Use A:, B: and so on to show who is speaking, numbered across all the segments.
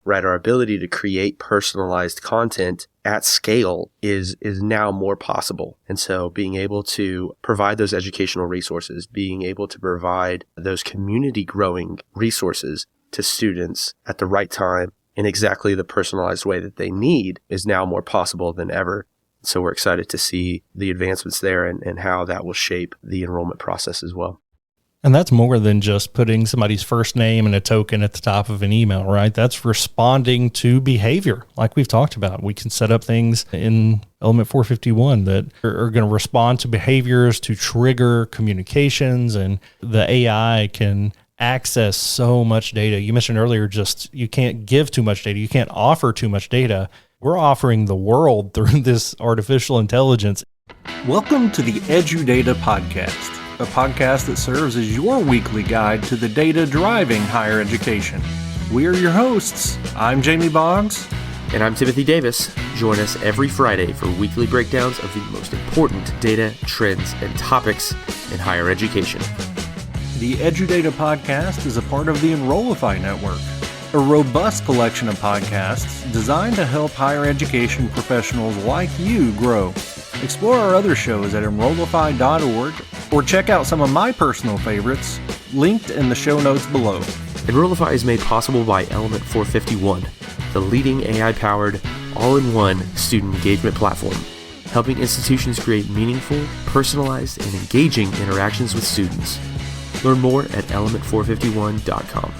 A: right? Our ability to create personalized content at scale is now more possible. And so being able to provide those educational resources, being able to provide those community growing resources to students at the right time in exactly the personalized way that they need is now more possible than ever. So we're excited to see the advancements there and how that will shape the enrollment process as well.
B: And that's more than just putting somebody's first name and a token at the top of an email, right? That's responding to behavior, like we've talked about. We can set up things in Element 451 that are going to respond to behaviors to trigger communications, and the AI can access so much data. You mentioned earlier, just you can't give too much data. You can't offer too much data. We're offering the world through this artificial intelligence.
C: Welcome to the EduData Podcast, a podcast that serves as your weekly guide to the data driving higher education. We are your hosts. I'm Zeemee Boggs.
A: And I'm Timothy Davis. Join us every Friday for weekly breakdowns of the most important data, trends, and topics in higher education.
C: The EduData Podcast is a part of the Enrollify network, a robust collection of podcasts designed to help higher education professionals like you grow. Explore our other shows at enrollify.org or check out some of my personal favorites linked in the show notes below.
A: Enrollify is made possible by Element 451, the leading AI-powered, all-in-one student engagement platform, helping institutions create meaningful, personalized, and engaging interactions with students. Learn more at element451.com.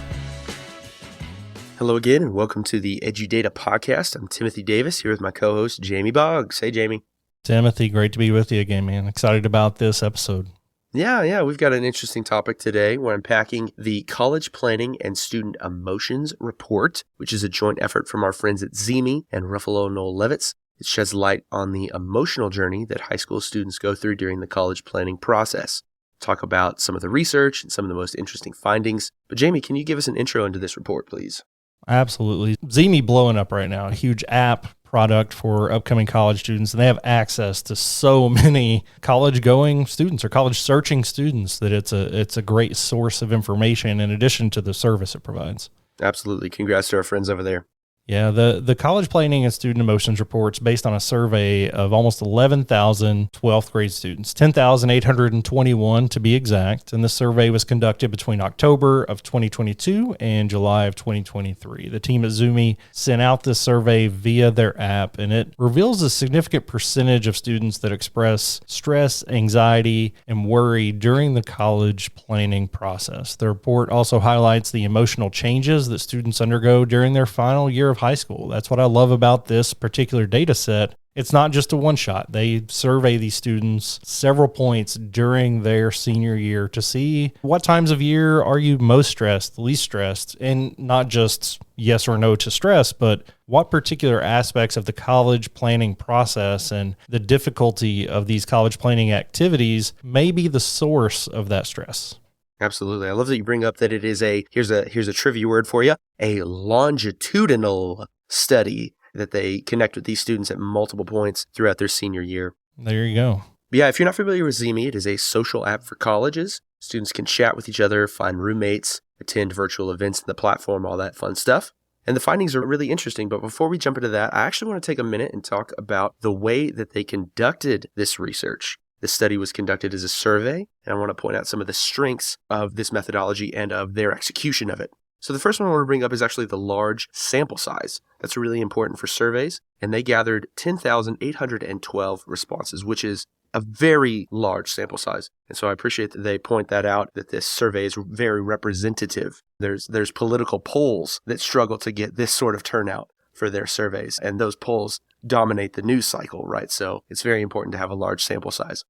A: Hello again, and welcome to the EduData Podcast. I'm Timothy Davis, here with my co-host, Zeemee Boggs. Hey, Zeemee.
B: Timothy, great to be with you again, man. Excited about this episode.
A: Yeah, we've got an interesting topic today. We're unpacking the College Planning and Student Emotions Report, which is a joint effort from our friends at Zeemee and Ruffalo Noel Levitz. It sheds light on the emotional journey that high school students go through during the college planning process. Talk about some of the research and some of the most interesting findings. But Zeemee, can you give us an intro into this report, please?
B: Absolutely. Zeemee blowing up right now, a huge app product for upcoming college students, and they have access to so many college-going students or college-searching students that it's a great source of information in addition to the service it provides.
A: Absolutely. Congrats to our friends over there.
B: Yeah, the College Planning and Student Emotions Report's based on a survey of almost 11,000 12th grade students, 10,821 to be exact, and the survey was conducted between October of 2022 and July of 2023. The team at Zeemee sent out this survey via their app, and it reveals a significant percentage of students that express stress, anxiety, and worry during the college planning process. The report also highlights the emotional changes that students undergo during their final year of high school. That's what I love about this particular data set. It's not just a one-shot. They survey these students several points during their senior year to see what times of year are you most stressed, least stressed, and not just yes or no to stress, but what particular aspects of the college planning process and the difficulty of these college planning activities may be the source of that stress.
A: Absolutely. I love that you bring up that it is here's a trivia word for you, a longitudinal study that they connect with these students at multiple points throughout their senior year.
B: There you go.
A: But yeah, if you're not familiar with Zeemee, it is a social app for colleges. Students can chat with each other, find roommates, attend virtual events in the platform, all that fun stuff. And the findings are really interesting. But before we jump into that, I actually want to take a minute and talk about the way that they conducted this research. This study was conducted as a survey, and I want to point out some of the strengths of this methodology and of their execution of it. So the first one I want to bring up is actually the large sample size. That's really important for surveys, and they gathered 10,812 responses, which is a very large sample size. And so I appreciate that they point that out, that this survey is very representative. There's political polls that struggle to get this sort of turnout for their surveys, and those polls dominate the news cycle, right? So it's very important to have a large sample size.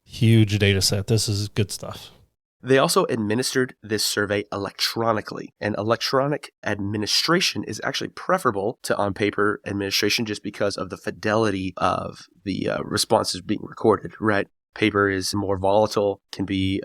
B: Huge data set. This is good stuff.
A: They also administered this survey electronically, and electronic administration is actually preferable to on-paper administration just because of the fidelity of the responses being recorded, right? Paper is more volatile, can be,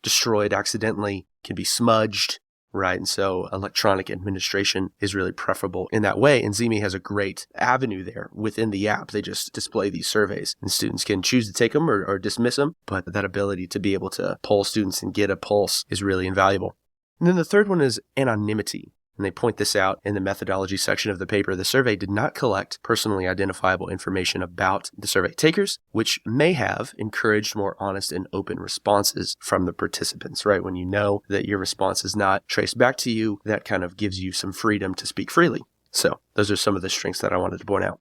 A: destroyed accidentally, can be smudged, right? And so electronic administration is really preferable in that way. And Zeemee has a great avenue there within the app. They just display these surveys and students can choose to take them or dismiss them. But that ability to be able to poll students and get a pulse is really invaluable. And then the third one is anonymity. And they point this out in the methodology section of the paper. The survey did not collect personally identifiable information about the survey takers, which may have encouraged more honest and open responses from the participants, right? When you know that your response is not traced back to you, that kind of gives you some freedom to speak freely. So those are some of the strengths that I wanted to point out.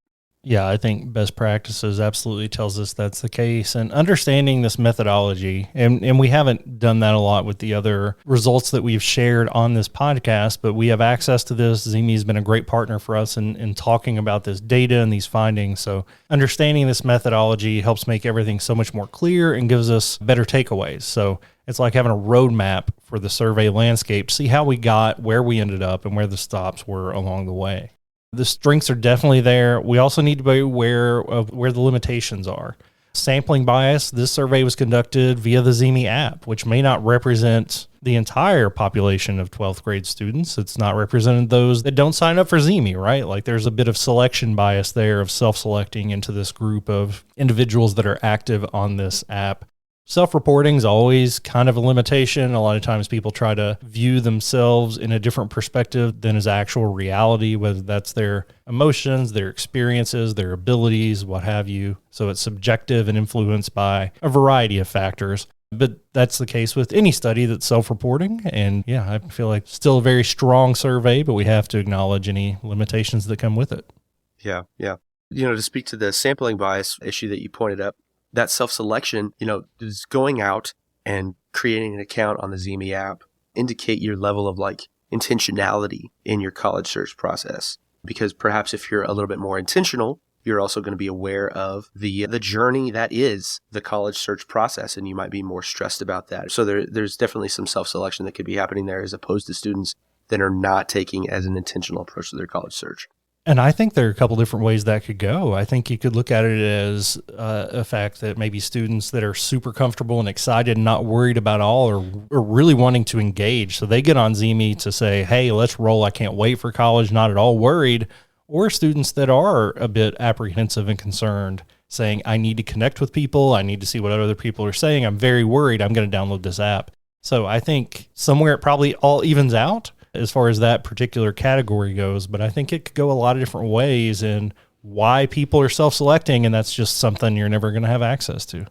B: Yeah, I think best practices absolutely tells us that's the case. And understanding this methodology, and we haven't done that a lot with the other results that we've shared on this podcast, but we have access to this. Zeemee has been a great partner for us in talking about this data and these findings. So understanding this methodology helps make everything so much more clear and gives us better takeaways. So it's like having a roadmap for the survey landscape to see how we got where we ended up and where the stops were along the way. The strengths are definitely there. We also need to be aware of where the limitations are. Sampling bias, this survey was conducted via the Zeemee app, which may not represent the entire population of 12th grade students. It's not represented those that don't sign up for Zeemee, right? Like there's a bit of selection bias there of self-selecting into this group of individuals that are active on this app. Self-reporting is always kind of a limitation. A lot of times people try to view themselves in a different perspective than is actual reality, whether that's their emotions, their experiences, their abilities, what have you. So it's subjective and influenced by a variety of factors. But that's the case with any study that's self-reporting. And yeah, I feel like still a very strong survey, but we have to acknowledge any limitations that come with it.
A: Yeah. To speak to the sampling bias issue that you pointed up, that self-selection, is going out and creating an account on the Zeemee app, indicate your level of intentionality in your college search process. Because perhaps if you're a little bit more intentional, you're also going to be aware of the journey that is the college search process, and you might be more stressed about that. So there's definitely some self-selection that could be happening there as opposed to students that are not taking as an intentional approach to their college search.
B: And I think there are a couple different ways that could go. I think you could look at it as a fact that maybe students that are super comfortable and excited and not worried about all are really wanting to engage. So they get on Zeemee to say, hey, let's roll. I can't wait for college, not at all worried. Or students that are a bit apprehensive and concerned, saying, I need to connect with people. I need to see what other people are saying. I'm very worried. I'm going to download this app. So I think somewhere it probably all evens out as far as that particular category goes, but I think it could go a lot of different ways in why people are self-selecting, and that's just something you're never going to have access to.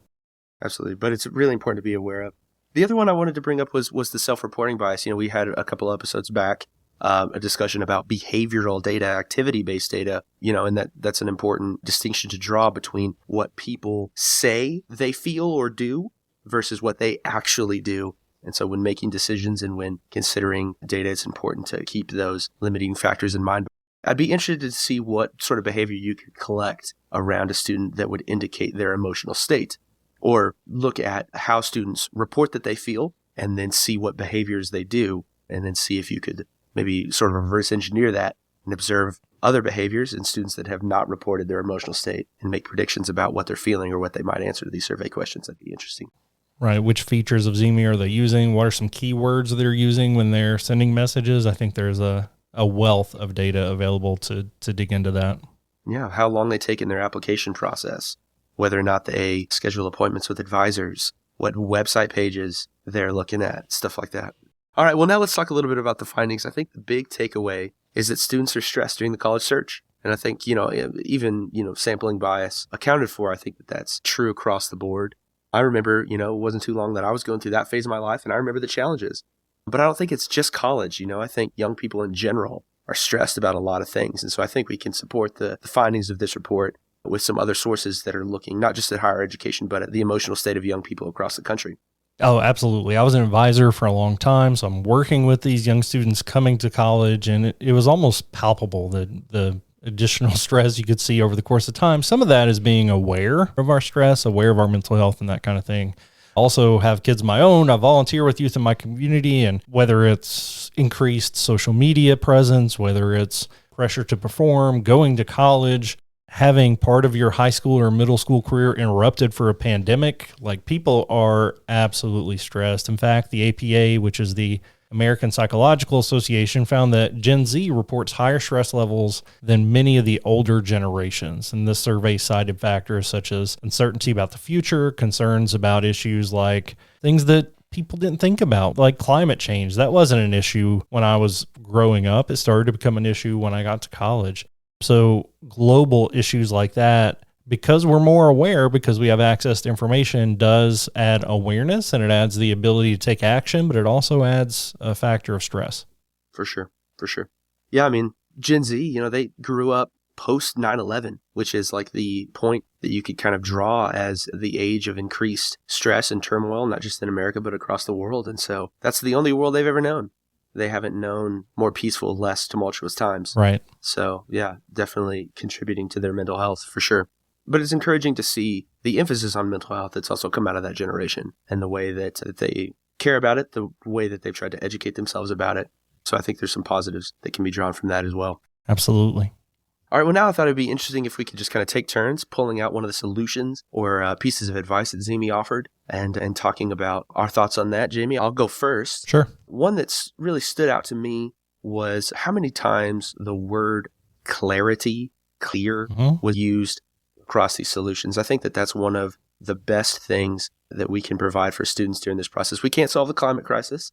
A: Absolutely, but it's really important to be aware of. The other one I wanted to bring up was the self-reporting bias. We had a couple episodes back a discussion about behavioral data, activity-based data, and that's an important distinction to draw between what people say they feel or do versus what they actually do. And so when making decisions and when considering data, it's important to keep those limiting factors in mind. I'd be interested to see what sort of behavior you could collect around a student that would indicate their emotional state, or look at how students report that they feel and then see what behaviors they do, and then see if you could maybe sort of reverse engineer that and observe other behaviors in students that have not reported their emotional state and make predictions about what they're feeling or what they might answer to these survey questions. That'd be interesting.
B: Right. Which features of Zeemee are they using? What are some keywords they're using when they're sending messages? I think there's a wealth of data available to dig into that.
A: Yeah. How long they take in their application process, whether or not they schedule appointments with advisors, what website pages they're looking at, stuff like that. All right. Well, now let's talk a little bit about the findings. I think the big takeaway is that students are stressed during the college search. And I think, even sampling bias accounted for, I think that's true across the board. I remember, it wasn't too long that I was going through that phase of my life, and I remember the challenges. But I don't think it's just college. I think young people in general are stressed about a lot of things. And so I think we can support the findings of this report with some other sources that are looking not just at higher education, but at the emotional state of young people across the country.
B: Oh, absolutely. I was an advisor for a long time, so I'm working with these young students coming to college, and it was almost palpable that the additional stress you could see over the course of time. Some of that is being aware of our stress, aware of our mental health and that kind of thing. Also have kids of my own. I volunteer with youth in my community, and whether it's increased social media presence, whether it's pressure to perform, going to college, having part of your high school or middle school career interrupted for a pandemic, people are absolutely stressed. In fact, the APA, which is the American Psychological Association, found that Gen Z reports higher stress levels than many of the older generations. And this survey cited factors such as uncertainty about the future, concerns about issues like things that people didn't think about, like climate change. That wasn't an issue when I was growing up. It started to become an issue when I got to college. So global issues like that, because we're more aware, because we have access to information, does add awareness, and it adds the ability to take action, but it also adds a factor of stress.
A: For sure. Yeah, I mean, Gen Z, they grew up post 9/11, which is like the point that you could kind of draw as the age of increased stress and turmoil, not just in America, but across the world. And so that's the only world they've ever known. They haven't known more peaceful, less tumultuous times.
B: Right.
A: So yeah, definitely contributing to their mental health for sure. But it's encouraging to see the emphasis on mental health that's also come out of that generation and the way that they care about it, the way that they've tried to educate themselves about it. So I think there's some positives that can be drawn from that as well.
B: Absolutely.
A: All right, well, now I thought it'd be interesting if we could just kind of take turns pulling out one of the solutions or pieces of advice that Zeemee offered and talking about our thoughts on that. Jamie, I'll go first.
B: Sure.
A: One that's really stood out to me was how many times the word clarity, clear, was used across these solutions. I think that that's one of the best things that we can provide for students during this process. We can't solve the climate crisis.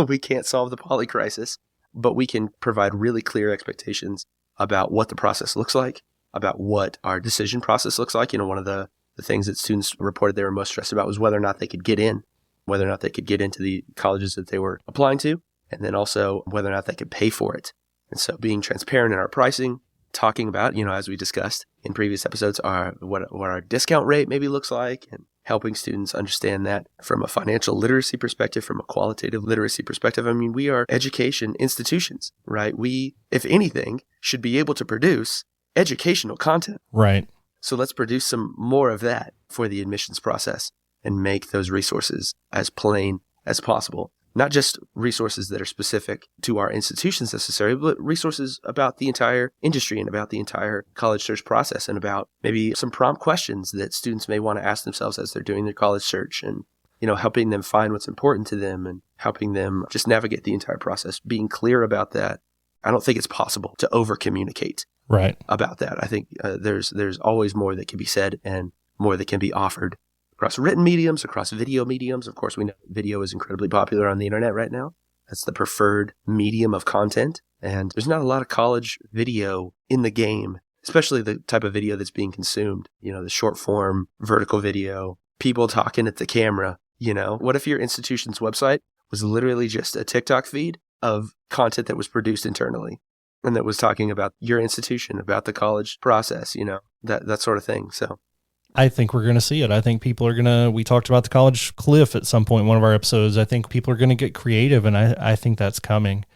A: We can't solve the poly crisis, but we can provide really clear expectations about what the process looks like, about what our decision process looks like. One of the things that students reported they were most stressed about was whether or not they could get in, whether or not they could get into the colleges that they were applying to, and then also whether or not they could pay for it. And so being transparent in our pricing, talking about, as we discussed in previous episodes, what our discount rate maybe looks like, and helping students understand that from a financial literacy perspective, from a qualitative literacy perspective. I mean, we are education institutions, right? We, if anything, should be able to produce educational content.
B: Right.
A: So let's produce some more of that for the admissions process and make those resources as plain as possible. Not just resources that are specific to our institutions necessarily, but resources about the entire industry and about the entire college search process, and about maybe some prompt questions that students may want to ask themselves as they're doing their college search, and helping them find what's important to them and helping them just navigate the entire process. Being clear about that. I don't think it's possible to over communicate about that. I think there's always more that can be said and more that can be offered across written mediums, across video mediums. Of course, we know video is incredibly popular on the internet right now. That's the preferred medium of content. And there's not a lot of college video in the game, especially the type of video that's being consumed. The short form, vertical video, people talking at the camera. What if your institution's website was literally just a TikTok feed of content that was produced internally and that was talking about your institution, about the college process, that sort of thing. So
B: I think we're going to see it. I think people are we talked about the college cliff at some point in one of our episodes. I think people are going to get creative, and I think that's coming.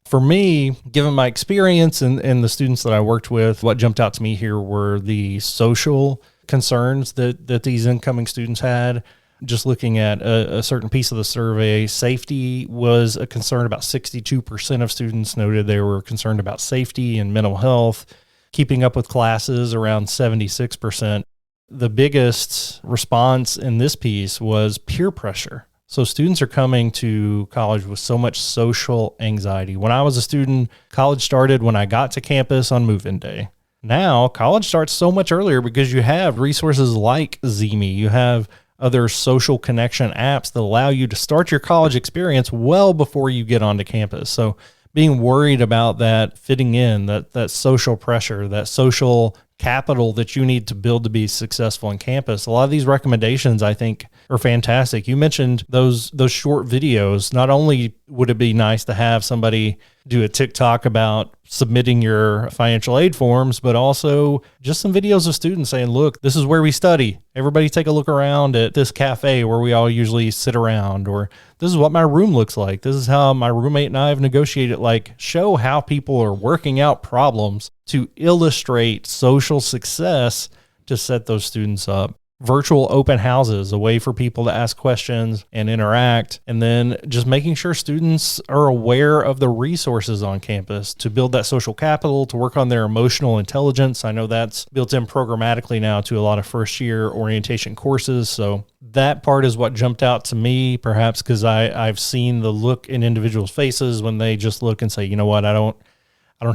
B: For me, given my experience and the students that I worked with, what jumped out to me here were the social concerns that these incoming students had. Just looking at a certain piece of the survey, safety was a concern. About 62% of students noted they were concerned about safety and mental health. Keeping up with classes, around 76%. The biggest response in this piece was peer pressure. So students are coming to college with so much social anxiety. When I was a student, college started when I got to campus on move-in day. Now, college starts so much earlier because you have resources like Zeemee. You have other social connection apps that allow you to start your college experience well before you get onto campus. So being worried about that fitting in, that social pressure, that social capital that you need to build to be successful on campus. A lot of these recommendations, I think, are fantastic. You mentioned those short videos. Not only would it be nice to have somebody do a TikTok about submitting your financial aid forms, but also just some videos of students saying, look, this is where we study. Everybody take a look around at this cafe where we all usually sit around, or this is what my room looks like. This is how my roommate and I have negotiated. Like, show how people are working out problems to illustrate social success to set those students up. Virtual open houses, a way for people to ask questions and interact, and then just making sure students are aware of the resources on campus to build that social capital, to work on their emotional intelligence. I know that's built in programmatically now to a lot of first year orientation courses. So that part is what jumped out to me, perhaps because I've seen the look in individuals' faces when they just look and say, you know what, I don't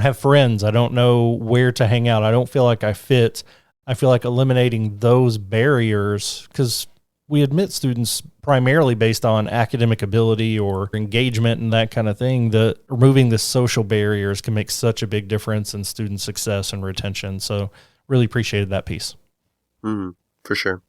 B: have friends. I don't know where to hang out. I don't feel like I fit. I feel like eliminating those barriers, because we admit students primarily based on academic ability or engagement and that kind of thing, that removing the social barriers can make such a big difference in student success and retention. So really appreciated that piece.
A: For sure.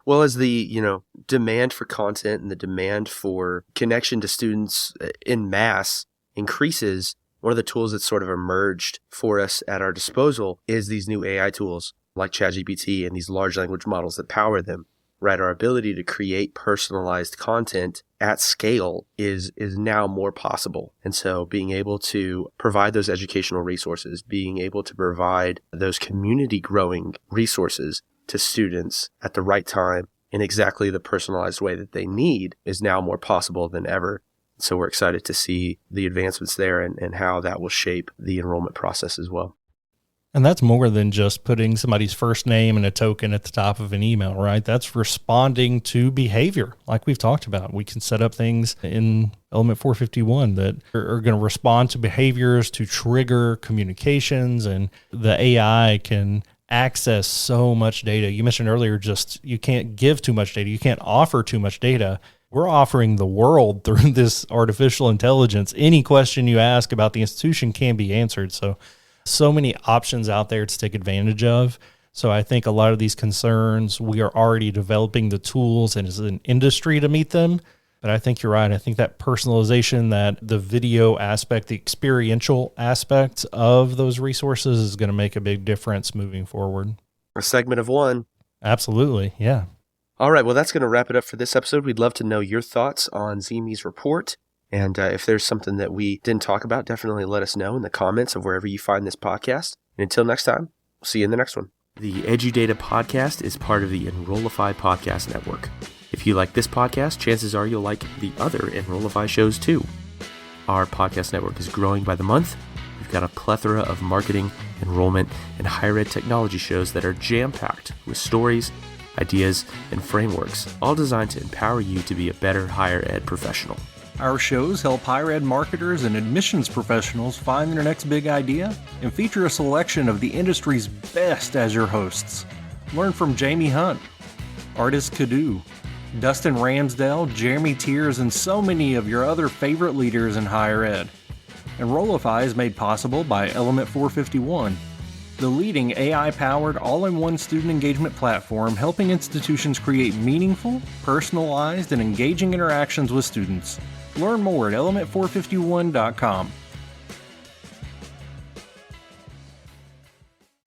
A: Well, as the, demand for content and the demand for connection to students in mass increases, one of the tools that's sort of emerged for us at our disposal is these new AI tools like ChatGPT and these large language models that power them, right? Our ability to create personalized content at scale is now more possible. And so being able to provide those educational resources, being able to provide those community growing resources to students at the right time in exactly the personalized way that they need is now more possible than ever. So we're excited to see the advancements there and how that will shape the enrollment process as well.
B: And that's more than just putting somebody's first name and a token at the top of an email, right? That's responding to behavior, like we've talked about. We can set up things in Element 451 that are going to respond to behaviors to trigger communications, and the AI can access so much data. You mentioned earlier, just you can't give too much data. You can't offer too much data. We're offering the world through this artificial intelligence. Any question you ask about the institution can be answered. So many options out there to take advantage of. So I think a lot of these concerns, we are already developing the tools and as an industry to meet them. But I think you're right. I think that personalization, that the video aspect, the experiential aspect of those resources is going to make a big difference moving forward.
A: A segment of one.
B: Absolutely. Yeah.
A: All right. Well, that's going to wrap it up for this episode. We'd love to know your thoughts on Zeemee's report. And if there's something that we didn't talk about, definitely let us know in the comments of wherever you find this podcast. And until next time, we'll see you in the next one. The EduData podcast is part of the Enrollify podcast network. If you like this podcast, chances are you'll like the other Enrollify shows too. Our podcast network is growing by the month. We've got a plethora of marketing, enrollment, and higher ed technology shows that are jam-packed with stories, ideas, and frameworks, all designed to empower you to be a better higher ed professional.
C: Our shows help higher ed marketers and admissions professionals find their next big idea and feature a selection of the industry's best as your hosts. Learn from Jamie Hunt, Artis Cadu, Dustin Ramsdale, Jeremy Tiers, and so many of your other favorite leaders in higher ed. Enrollify is made possible by Element 451, the leading AI-powered all-in-one student engagement platform helping institutions create meaningful, personalized, and engaging interactions with students. Learn more at element451.com.